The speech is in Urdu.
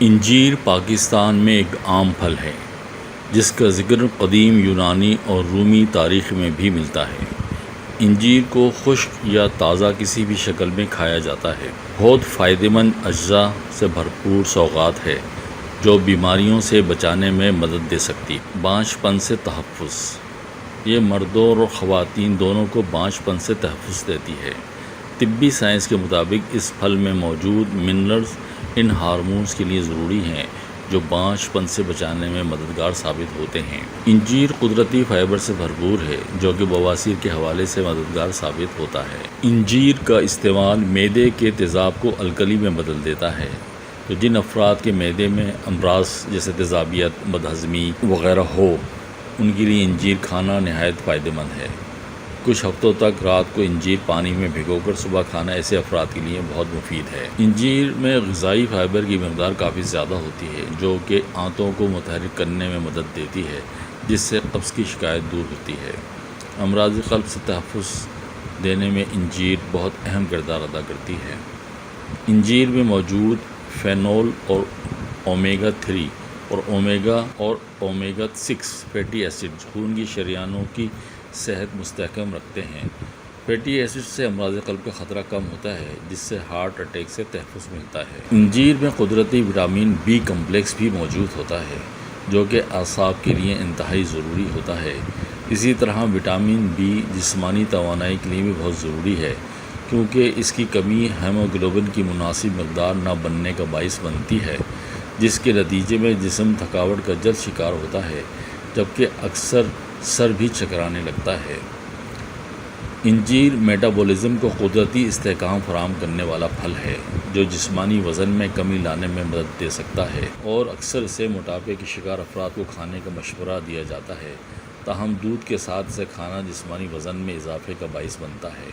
انجیر پاکستان میں ایک عام پھل ہے جس کا ذکر قدیم یونانی اور رومی تاریخ میں بھی ملتا ہے۔ انجیر کو خشک یا تازہ کسی بھی شکل میں کھایا جاتا ہے۔ بہت فائدہ مند اجزاء سے بھرپور سوغات ہے جو بیماریوں سے بچانے میں مدد دے سکتی ہے۔ بانجھ پن سے تحفظ، یہ مردوں اور خواتین دونوں کو بانجھ پن سے تحفظ دیتی ہے۔ طبی سائنس کے مطابق اس پھل میں موجود منرلز ان ہارمونز کے لیے ضروری ہیں جو بانجھ پن سے بچانے میں مددگار ثابت ہوتے ہیں۔ انجیر قدرتی فائبر سے بھرپور ہے جو کہ بواسیر کے حوالے سے مددگار ثابت ہوتا ہے۔ انجیر کا استعمال معدے کے تیزاب کو الکلی میں بدل دیتا ہے، تو جن افراد کے معدے میں امراض جیسے تیزابیت، بدہضمی وغیرہ ہو ان کے لیے انجیر کھانا نہایت فائدہ مند ہے۔ کچھ ہفتوں تک رات کو انجیر پانی میں بھگو کر صبح کھانا ایسے افراد کے لیے بہت مفید ہے۔ انجیر میں غذائی فائبر کی مقدار کافی زیادہ ہوتی ہے جو کہ آنتوں کو متحرک کرنے میں مدد دیتی ہے جس سے قبض کی شکایت دور ہوتی ہے۔ امراض قلب سے تحفظ دینے میں انجیر بہت اہم کردار ادا کرتی ہے۔ انجیر میں موجود فینول اور اومیگا 3 اور اومیگا 6 فیٹی ایسڈ خون کی شریانوں کی صحت مستحکم رکھتے ہیں۔ فیٹی ایسڈ سے امراض قلب کا خطرہ کم ہوتا ہے جس سے ہارٹ اٹیک سے تحفظ ملتا ہے۔ انجیر میں قدرتی وٹامن بی کمپلیکس بھی موجود ہوتا ہے جو کہ اعصاب کے لیے انتہائی ضروری ہوتا ہے۔ اسی طرح وٹامن بی جسمانی توانائی کے لیے بھی بہت ضروری ہے کیونکہ اس کی کمی ہیموگلوبن کی مناسب مقدار نہ بننے کا باعث بنتی ہے جس کے نتیجے میں جسم تھکاوٹ کا جلد شکار ہوتا ہے جبکہ اکثر سر بھی چکرانے لگتا ہے۔ انجیر میٹابولزم کو قدرتی استحکام فراہم کرنے والا پھل ہے جو جسمانی وزن میں کمی لانے میں مدد دے سکتا ہے اور اکثر اسے موٹاپے کے شکار افراد کو کھانے کا مشورہ دیا جاتا ہے، تاہم دودھ کے ساتھ اسے کھانا جسمانی وزن میں اضافے کا باعث بنتا ہے۔